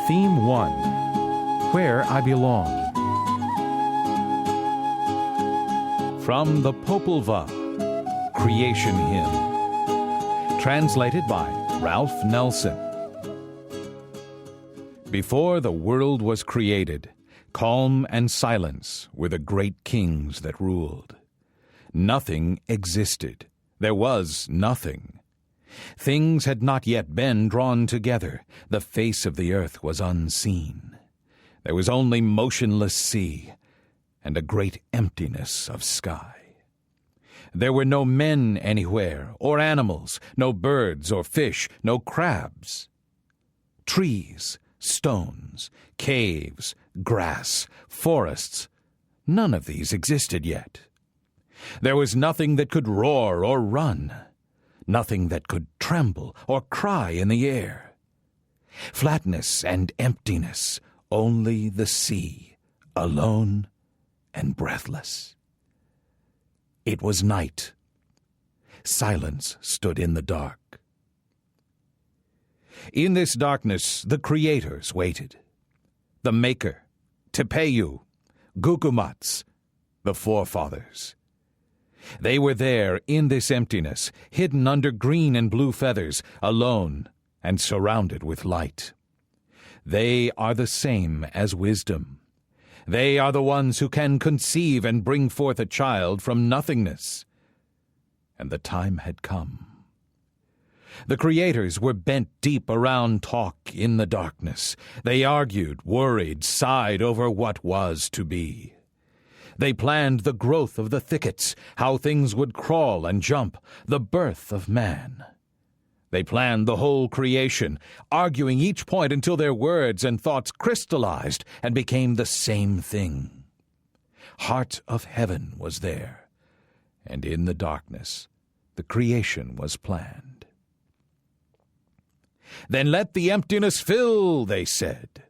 Theme 1, Where I Belong. From the Popol Vuh, Creation Hymn. Translated by Ralph Nelson. Before the world was created, calm and silence were the great kings that ruled. Nothing existed. There was nothing. Things had not yet been drawn together. The face of the earth was unseen. There was only motionless sea and a great emptiness of sky. There were no men anywhere, or animals, no birds or fish, no crabs. Trees, stones, caves, grass, forests, none of these existed yet. There was nothing that could roar or run, nothing that could tremble or cry in the air. Flatness and emptiness, only the sea, alone and breathless. It was night. Silence stood in the dark. In this darkness, the creators waited. The Maker, Tepeyu, Gukumats, the forefathers. They were there in this emptiness, hidden under green and blue feathers, alone and surrounded with light. They are the same as wisdom. They are the ones who can conceive and bring forth a child from nothingness. And the time had come. The creators were bent deep around talk in the darkness. They argued, worried, sighed over what was to be. They planned the growth of the thickets, how things would crawl and jump, the birth of man. They planned the whole creation, arguing each point until their words and thoughts crystallized and became the same thing. Heart of heaven was there, and in the darkness the creation was planned. Then let the emptiness fill, they said.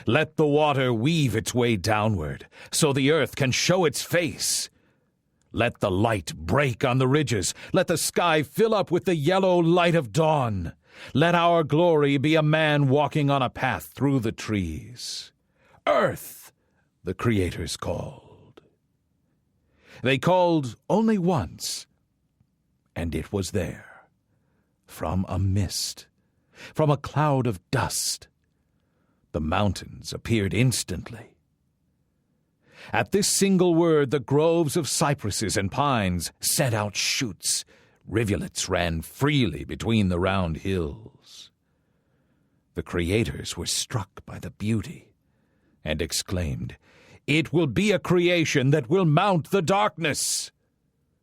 Let the water weave its way downward, so the earth can show its face. Let the light break on the ridges. Let the sky fill up with the yellow light of dawn. Let our glory be a man walking on a path through the trees. Earth, the creators called. They called only once, and it was there. From a mist, from a cloud of dust, the mountains appeared instantly. At this single word, the groves of cypresses and pines sent out shoots. Rivulets ran freely between the round hills. The creators were struck by the beauty and exclaimed, "It will be a creation that will mount the darkness."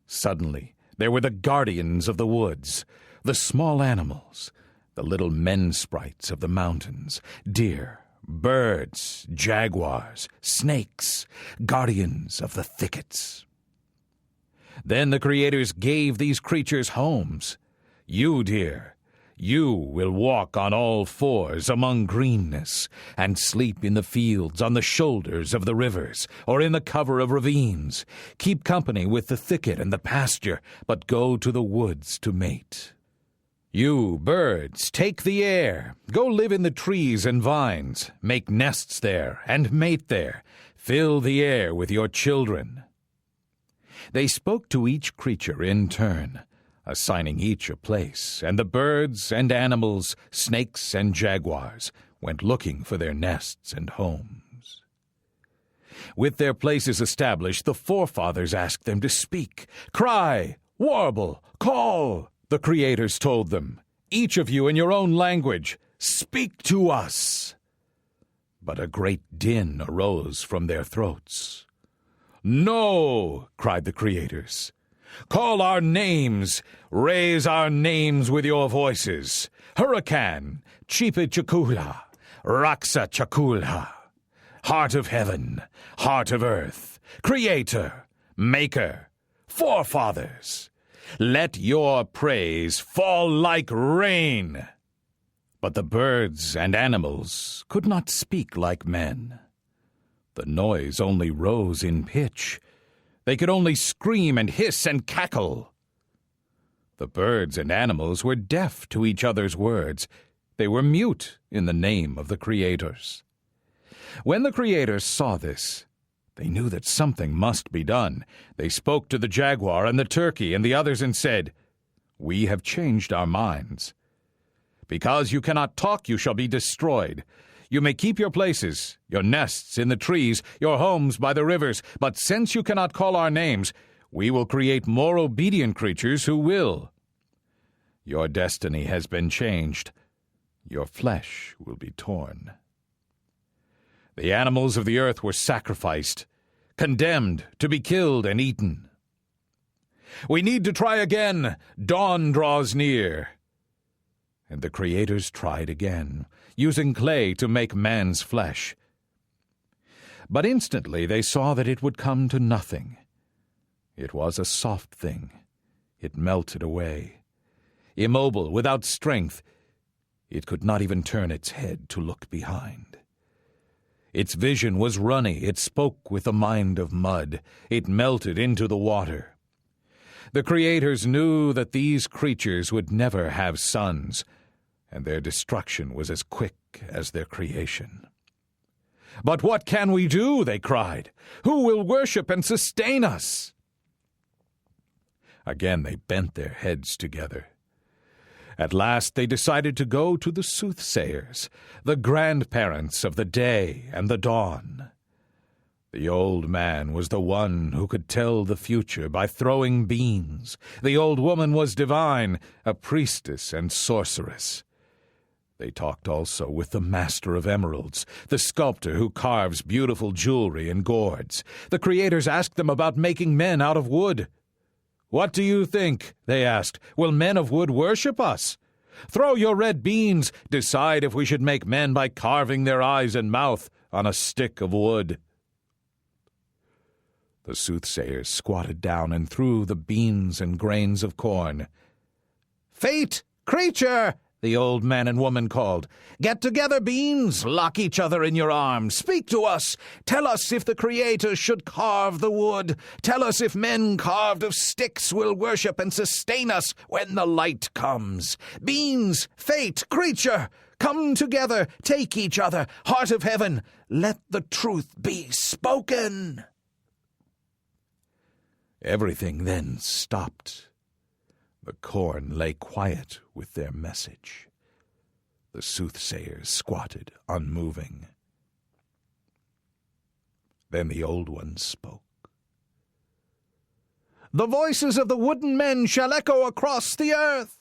Suddenly, there were the guardians of the woods, the small animals, the little men sprites of the mountains, deer, birds, jaguars, snakes, guardians of the thickets. Then the creators gave these creatures homes. You, dear, you will walk on all fours among greenness, and sleep in the fields on the shoulders of the rivers, or in the cover of ravines. Keep company with the thicket and the pasture, but go to the woods to mate. You, birds, take the air. Go live in the trees and vines. Make nests there and mate there. Fill the air with your children. They spoke to each creature in turn, assigning each a place, and the birds and animals, snakes and jaguars, went looking for their nests and homes. With their places established, the forefathers asked them to speak. Cry, warble, call. The creators told them, each of you in your own language, speak to us. But a great din arose from their throats. No, cried the creators. Call our names, raise our names with your voices. Hurricane, Chipe Chakula, Raksa Chakulha. Heart of heaven, heart of earth, creator, maker, forefathers. Let your praise fall like rain. But the birds and animals could not speak like men. The noise only rose in pitch. They could only scream and hiss and cackle. The birds and animals were deaf to each other's words, They were mute in the name of the creators. When the creators saw this, they knew that something must be done. They spoke to the jaguar and the turkey and the others and said, "We have changed our minds. Because you cannot talk, you shall be destroyed. You may keep your places, your nests in the trees, your homes by the rivers, but since you cannot call our names, we will create more obedient creatures who will. Your destiny has been changed. Your flesh will be torn." The animals of the earth were sacrificed, condemned to be killed and eaten. "We need to try again. Dawn draws near." And the creators tried again, using clay to make man's flesh. But instantly they saw that it would come to nothing. It was a soft thing. It melted away. Immobile, without strength, it could not even turn its head to look behind. Its vision was runny. It spoke with a mind of mud. It melted into the water. The creators knew that these creatures would never have sons, and their destruction was as quick as their creation. "But what can we do?" they cried. "Who will worship and sustain us?" Again they bent their heads together. At last they decided to go to the soothsayers, the grandparents of the day and the dawn. The old man was the one who could tell the future by throwing beans. The old woman was divine, a priestess and sorceress. They talked also with the master of emeralds, the sculptor who carves beautiful jewelry and gourds. The creators asked them about making men out of wood. "What do you think?" they asked. "Will men of wood worship us? Throw your red beans. Decide if we should make men by carving their eyes and mouth on a stick of wood." The soothsayers squatted down and threw the beans and grains of corn. "Fate, creature!" the old man and woman called. "Get together, beans. Lock each other in your arms. Speak to us. Tell us if the creators should carve the wood. Tell us if men carved of sticks will worship and sustain us when the light comes. Beans, fate, creature, come together. Take each other. Heart of heaven, let the truth be spoken." Everything then stopped. The corn lay quiet with their message. The soothsayers squatted, unmoving. Then the old one spoke. "The voices of the wooden men shall echo across the earth."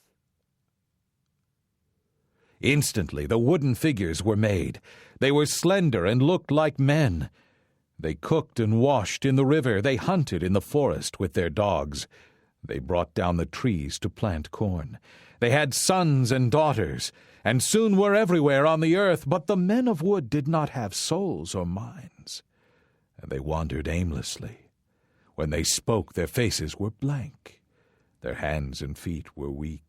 Instantly the wooden figures were made. They were slender and looked like men. They cooked and washed in the river. They hunted in the forest with their dogs. They brought down the trees to plant corn. They had sons and daughters, and soon were everywhere on the earth. But the men of wood did not have souls or minds, and they wandered aimlessly. When they spoke, their faces were blank. Their hands and feet were weak.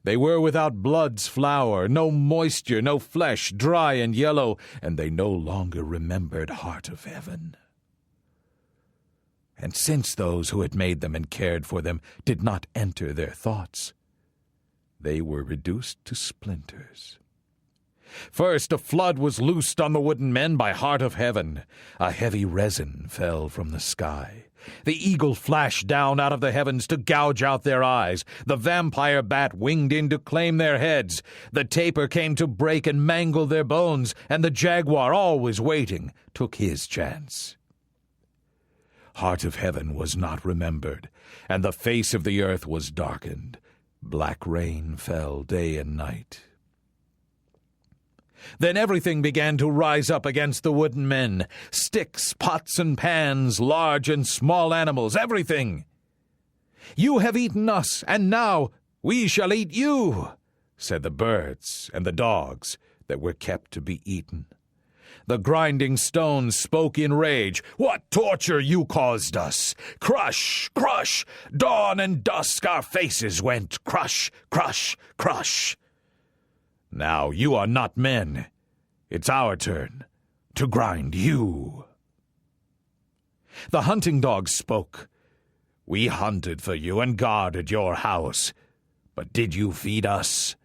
They were without blood's flower, no moisture, no flesh, dry and yellow, and they no longer remembered Heart of Heaven. And since those who had made them and cared for them did not enter their thoughts, they were reduced to splinters. First, a flood was loosed on the wooden men by Heart of Heaven. A heavy resin fell from the sky. The eagle flashed down out of the heavens to gouge out their eyes. The vampire bat winged in to claim their heads. The tapir came to break and mangle their bones, and the jaguar, always waiting, took his chance. Heart of Heaven was not remembered, and the face of the earth was darkened. Black rain fell day and night. Then everything began to rise up against the wooden men. Sticks, pots and pans, large and small animals, everything. "You have eaten us, and now we shall eat you," said the birds and the dogs that were kept to be eaten. The grinding stones spoke in rage. "What torture you caused us! Crush, crush! Dawn and dusk our faces went. Crush, crush, crush! Now you are not men. It's our turn to grind you." The hunting dogs spoke. "We hunted for you and guarded your house, but did you feed us?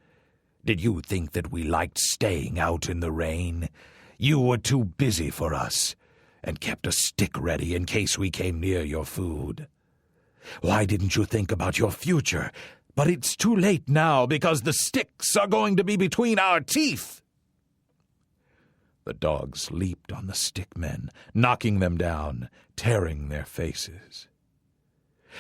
Did you think that we liked staying out in the rain? You were too busy for us, and kept a stick ready in case we came near your food. Why didn't you think about your future? But it's too late now, because the sticks are going to be between our teeth." The dogs leaped on the stick men, knocking them down, tearing their faces.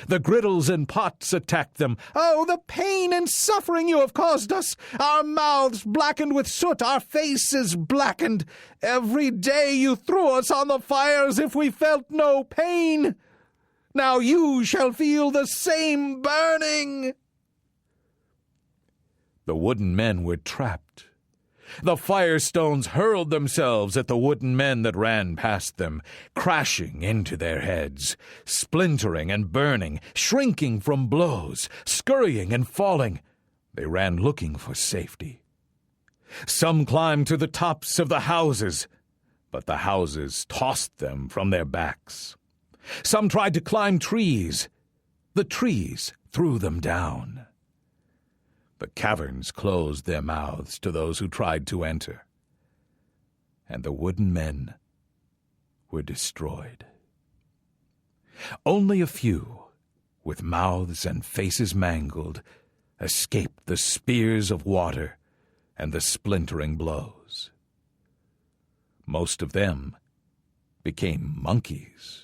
The griddles and pots attacked them. "Oh, the pain and suffering you have caused us! Our mouths blackened with soot, our faces blackened. Every day you threw us on the fire as if we felt no pain. Now you shall feel the same burning." The wooden men were trapped. The firestones hurled themselves at the wooden men that ran past them, crashing into their heads, splintering and burning, shrinking from blows, scurrying and falling. They ran looking for safety. Some climbed to the tops of the houses, but the houses tossed them from their backs. Some tried to climb trees. The trees threw them down. The caverns closed their mouths to those who tried to enter, and the wooden men were destroyed. Only a few, with mouths and faces mangled, escaped the spears of water and the splintering blows. Most of them became monkeys.